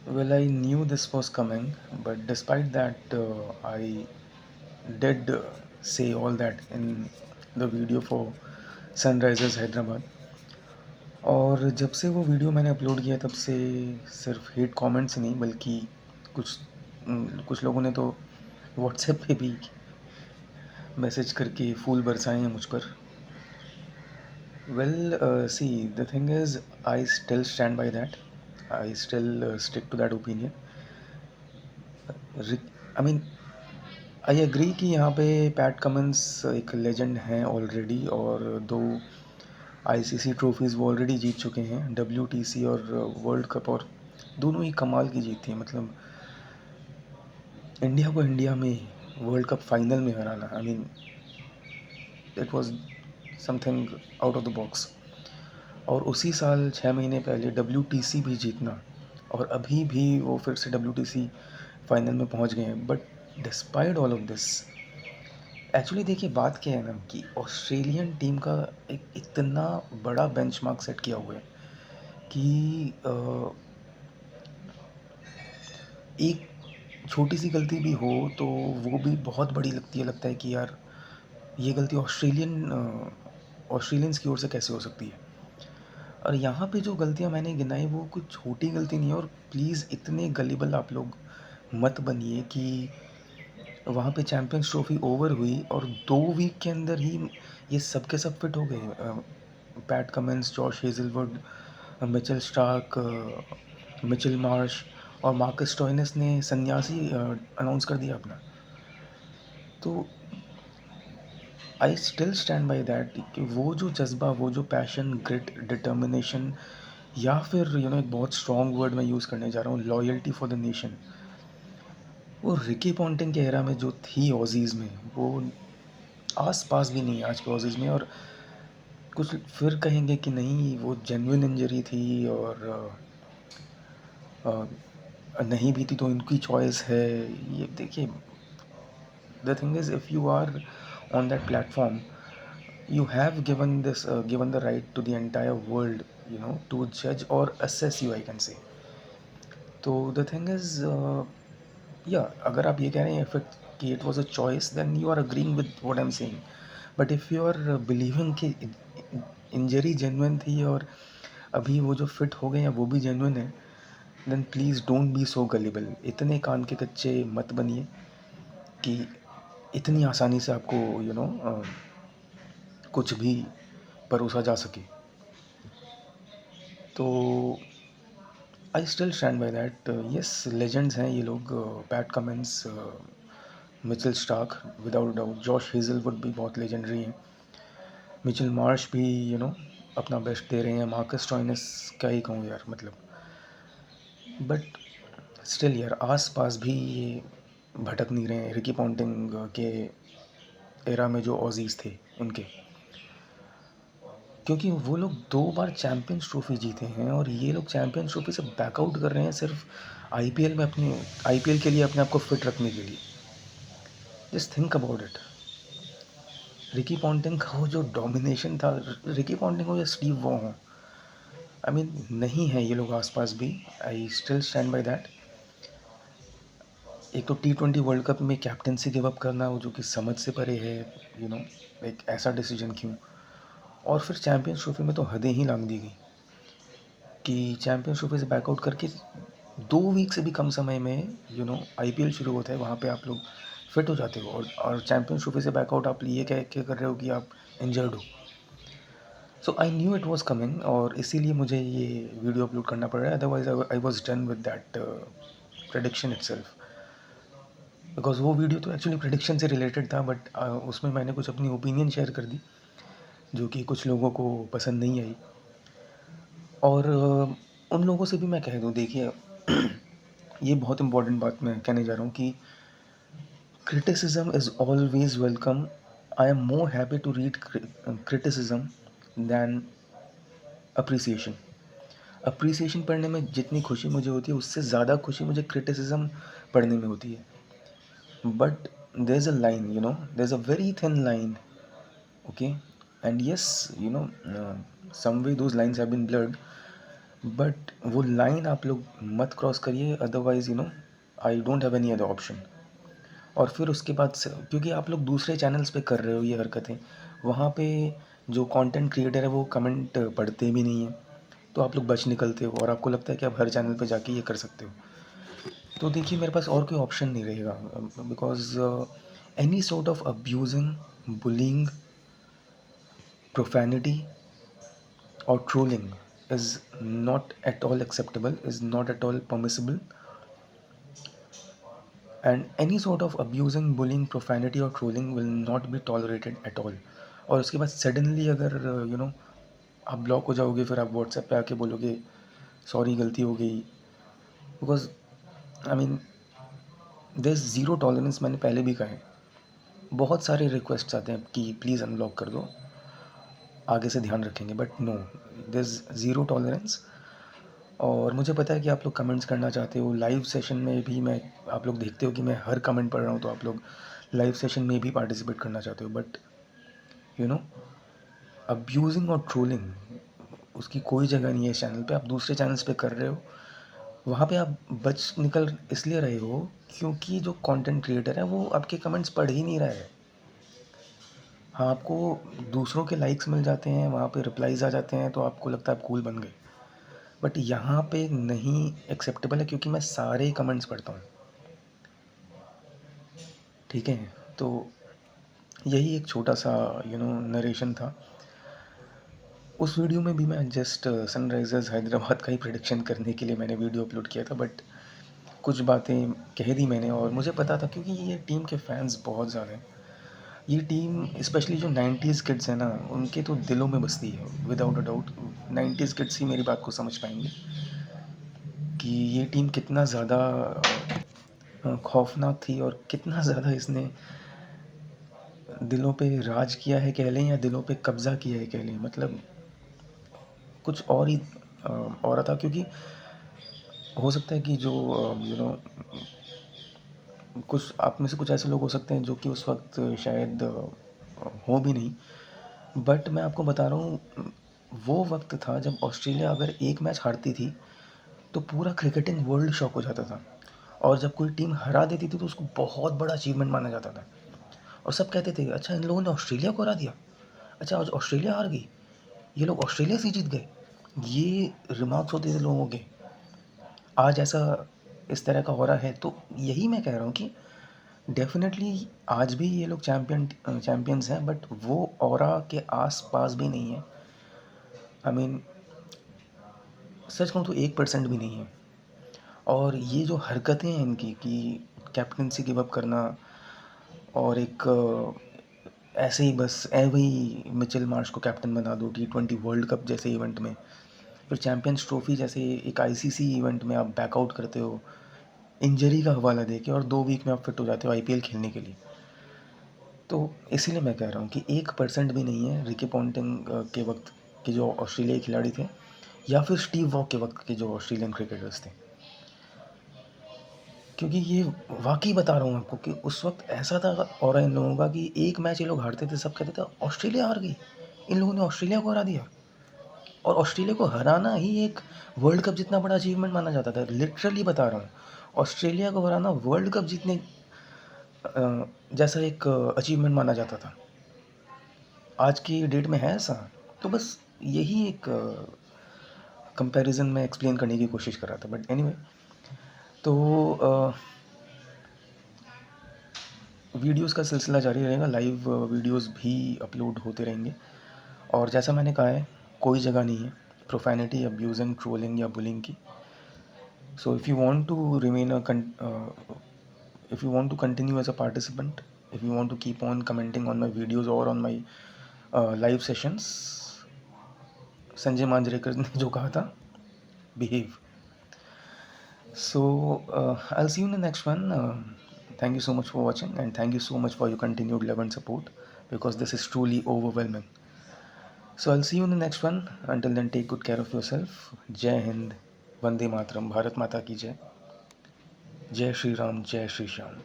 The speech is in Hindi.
Well, I knew this was coming, but despite that, I did say all that in the video for Sunrisers Hyderabad. और जब से वो वीडियो मैंने अपलोड किया तब से सिर्फ हेट कमेंट्स नहीं बल्कि कुछ कुछ लोगों ने तो व्हाट्सएप पे भी मैसेज करके फूल बरसाए हैं मुझ पर. Well see the thing is I still stand by that. I still stick to that opinion. I mean I agree कि यहाँ पे पैट कमिंस एक लेजेंड हैं ऑलरेडी और दो आईसीसी ट्रॉफीज़ वो ऑलरेडी जीत चुके हैं, डब्ल्यूटीसी और वर्ल्ड कप, और दोनों ही कमाल की जीत थी. मतलब इंडिया को इंडिया में वर्ल्ड कप फाइनल में हराना, I mean it was something out of the box. और उसी साल 6 महीने पहले डब्ल्यूटीसी भी जीतना, और अभी भी वो फिर से डब्ल्यूटीसी फाइनल में पहुंच गए हैं. But despite all of this, actually देखिए बात क्या है ना कि ऑस्ट्रेलियन टीम का एक इतना बड़ा बेंचमार्क सेट किया हुआ है कि एक छोटी सी गलती भी हो तो वो भी बहुत बड़ी लगती है. लगता है कि यार ये गलती ऑस्ट्रेलियंस की ओर से कैसे हो सकती है. और यहाँ पे जो गलतियाँ मैंने गिनाई वो कुछ छोटी गलती नहीं है. और प्लीज़ इतने गलीबल आप लोग मत बनिए कि वहाँ पे चैम्पियंस ट्रॉफी ओवर हुई और 2 वीक के अंदर ही ये सब के सब फिट हो गए. PAT Cummins, Josh Hazlewood, Mitchell Starc, Mitchell Marsh और मार्कस स्टोइनिस ने सन्यासी अनाउंस कर दिया अपना. तो आई स्टिल स्टैंड बाय दैट कि वो जो जज्बा, वो जो पैशन, ग्रिट, डिटर्मिनेशन, या फिर एक बहुत स्ट्रॉन्ग वर्ड मैं यूज़ करने जा रहा हूँ, लॉयल्टी फॉर द नेशन, वो रिकी पॉन्टिंग के एरा में जो थी ऑजीज़ में, वो आस पास भी नहीं है आज के ऑजीज़ में. और कुछ फिर कहेंगे कि नहीं वो जेन्युइन इंजरी थी और नहीं भी थी तो इनकी चॉइस है. ये देखिए, the thing is if you are on that platform, you have given the right to the entire world, to judge or assess you, I can say. तो the thing is, या अगर आप ये कह रहे हैं इफेक्ट कि it was a choice, then you are agreeing with what I am saying. But if you are believing कि इंजरी जेन्युइन थी और अभी वो जो फिट हो गए हैं वो भी जेन्युइन है, then please don't be so gullible. इतने कान के कच्चे मत बनिए कि इतनी आसानी से आपको कुछ भी परोसा जा सके. तो आई still stand by that. Yes, legends हैं ये लोग. PAT Cummins, Mitchell Starc, without doubt. Josh Hazlewood भी बहुत लेजेंडरी हैं. मिचेल मार्श भी अपना बेस्ट दे रहे हैं. मार्कस स्टोइनिस क्या ही कहूँ यार, मतलब. बट स्टिल यार, आस पास भी ये भटक नहीं रहे हैं रिकी पॉन्टिंग के एरा में जो ऑजीज़ थे उनके. क्योंकि वो लोग 2 बार चैम्पियंस ट्रॉफी जीते हैं और ये लोग चैम्पियंस ट्रॉफी से बैकआउट कर रहे हैं सिर्फ आईपीएल में, अपने आईपीएल के लिए अपने आप को फिट रखने के लिए. Just think about it. Ricky Ponting का वो जो डोमिनेशन था, रिकी पॉन्टिंग हो या स्टीव वॉ हो, आई मीन नहीं है ये लोग आसपास भी. आई स्टिल स्टैंड बाय दैट. एक तो T20 वर्ल्ड कप में कैप्टनसी गिव अप करना, वो जो कि समझ से परे है. एक ऐसा डिसीजन क्यों. और फिर चैम्पियंस ट्रॉफी में तो हदें ही लांघ दी गई कि चैम्पियंस ट्रॉफी से बैकआउट करके 2 वीक से भी कम समय में आईपीएल शुरू होता है, वहाँ पे आप लोग फिट हो जाते हो. और चैम्पियंस ट्रॉफी से बैकआउट आप ये कह के कर रहे हो कि आप इंजर्ड हो. So I knew it was coming और इसीलिए मुझे ये वीडियो अपलोड करना पड़ रहा है. Otherwise I was done with that prediction it self. Because वो वीडियो तो एक्चुअली प्रेडिक्शन से रिलेटेड था, बट उसमें मैंने कुछ अपनी ओपिनियन शेयर कर दी जो कि कुछ लोगों को पसंद नहीं आई. और उन लोगों से भी मैं कह दूँ, देखिए ये बहुत इंपॉर्टेंट बात मैं कहने जा रहा हूँ कि criticism is always welcome. I am more happy to read criticism than appreciation. Appreciation पढ़ने में जितनी खुशी मुझे होती है उससे ज़्यादा खुशी मुझे क्रिटिसिज्म पढ़ने में होती है. But there is a line, there is a very thin line. Okay. And yes, some way those lines have been blurred. But वो लाइन आप लोग मत क्रॉस करिए, otherwise I don't have any other option. और फिर उसके बाद से, क्योंकि आप लोग दूसरे चैनल्स पे कर रहे हो ये हरकतें, वहाँ पे जो कंटेंट क्रिएटर है वो कमेंट पढ़ते भी नहीं हैं, तो आप लोग बच निकलते हो और आपको लगता है कि आप हर चैनल पे जाके ये कर सकते हो। तो देखिए मेरे पास और कोई ऑप्शन नहीं रहेगा, because any sort of abusing, bullying, profanity और trolling is not at all acceptable, is not at all permissible, and any sort of abusing, bullying, profanity or trolling will not be tolerated at all. और उसके बाद सडनली अगर आप ब्लॉक हो जाओगे, फिर आप व्हाट्सएप पे आके बोलोगे सॉरी गलती हो गई, because I mean there is zero tolerance. मैंने पहले भी कहा है, बहुत सारे रिक्वेस्ट आते हैं कि प्लीज़ अनब्लॉक कर दो, आगे से ध्यान रखेंगे, but no, there is zero tolerance. और मुझे पता है कि आप लोग कमेंट्स करना चाहते हो, लाइव सेशन में भी मैं, आप लोग देखते हो कि मैं हर कमेंट पढ़ रहा हूँ, तो आप लोग लाइव सेशन में भी पार्टिसिपेट करना चाहते हो, बट यू नो अब्यूजिंग और ट्रोलिंग उसकी कोई जगह नहीं है इस चैनल पे। आप दूसरे चैनल्स पे कर रहे हो, वहाँ पे आप बच निकल इसलिए रहे हो क्योंकि जो कंटेंट क्रिएटर है वो आपके कमेंट्स पढ़ ही नहीं रहा है। हाँ, आपको दूसरों के लाइक्स मिल जाते हैं, वहाँ पे रिप्लाईज़ आ जाते हैं, तो आपको लगता है आप कूल बन गए, बट यहाँ पे नहीं एक्सेप्टेबल है क्योंकि मैं सारे कमेंट्स पढ़ता हूँ। ठीक है, तो यही एक छोटा सा नरेशन था। उस वीडियो में भी मैं जस्ट सनराइज़र्स हैदराबाद का ही प्रेडिक्शन करने के लिए मैंने वीडियो अपलोड किया था, बट कुछ बातें कह दी मैंने, और मुझे पता था क्योंकि ये टीम के फैंस बहुत ज़्यादा हैं। ये टीम स्पेशली जो 90s किड्स हैं ना, उनके तो दिलों में बसती है without a doubt. 90s kids ही मेरी बात को समझ पाएंगे कि ये टीम कितना ज़्यादा खौफनाक थी और कितना ज़्यादा इसने दिलों पे राज किया है कह लें, या दिलों पे कब्ज़ा किया है कह लें, मतलब कुछ और ही और था। क्योंकि हो सकता है कि जो कुछ आप में से कुछ ऐसे लोग हो सकते हैं जो कि उस वक्त शायद हो भी नहीं, बट मैं आपको बता रहा हूँ, वो वक्त था जब ऑस्ट्रेलिया अगर एक मैच हारती थी तो पूरा क्रिकेटिंग वर्ल्ड शॉक हो जाता था, और जब कोई टीम हरा देती थी तो उसको बहुत बड़ा अचीवमेंट माना जाता था, और सब कहते थे अच्छा इन लोगों ने ऑस्ट्रेलिया को हरा दिया, अच्छा आज ऑस्ट्रेलिया हार गई, ये लोग ऑस्ट्रेलिया से जीत गए। ये रिमार्क्स होते थे लोगों के। आज ऐसा इस तरह का हो रहा है, तो यही मैं कह रहा हूँ कि डेफिनेटली आज भी ये लोग चैम्पियंस हैं, बट वो ऑरा के आस पास भी नहीं है। आई मीन सच कहूँ तो 1% भी नहीं है। और ये जो हरकतें हैं इनकी कि कैप्टनसी गिव अप करना, और एक ऐसे ही बस वही मिचेल मार्श को कैप्टन बना दो T20 वर्ल्ड कप जैसे इवेंट में, फिर चैम्पियंस ट्रॉफी जैसे एक ICC इवेंट में आप बैकआउट करते हो इंजरी का हवाला दे के, और 2 वीक में आप फिट हो जाते हो IPL खेलने के लिए। तो इसीलिए मैं कह रहा हूँ कि 1% भी नहीं है रिकी पॉन्टिंग के वक्त के जो ऑस्ट्रेलियाई खिलाड़ी थे, या फिर स्टीव वॉक के वक्त के जो ऑस्ट्रेलियन क्रिकेटर्स थे। क्योंकि ये वाकई बता रहा हूँ आपको कि उस वक्त ऐसा था और इन लोगों का कि एक मैच ये लोग हारते थे, सब कहते थे ऑस्ट्रेलिया हार गई, इन लोगों ने ऑस्ट्रेलिया को हरा दिया। और ऑस्ट्रेलिया को हराना ही एक वर्ल्ड कप जितना बड़ा अचीवमेंट माना जाता था, लिटरली बता रहा हूँ। ऑस्ट्रेलिया को हराना वर्ल्ड कप जीतने जैसा एक अचीवमेंट माना जाता था। आज की डेट में है ऐसा? तो बस यही एक कंपैरिजन में एक्सप्लेन करने की कोशिश कर रहा था, बट एनीवे। तो वीडियोस का सिलसिला जारी रहेगा, लाइव वीडियोस भी अपलोड होते रहेंगे, और जैसा मैंने कहा है कोई जगह नहीं है प्रोफैनिटी, अब्यूजिंग, ट्रोलिंग या बुलिंग की। So if you want to remain if you want to continue as a participant, if you want to keep on commenting on my videos or on my live sessions, Sanjay Manjrekar ने जो कहा था, behave. So I'll see you in the next one. Thank you so much for watching, and thank you so much for your continued love and support, because this is truly overwhelming. So I'll see you in the next one. Until then, take good care of yourself. Jai Hind, Vande Mataram, Bharat Mata ki Jai, Jai Shri Ram, Jai Shri Shyam.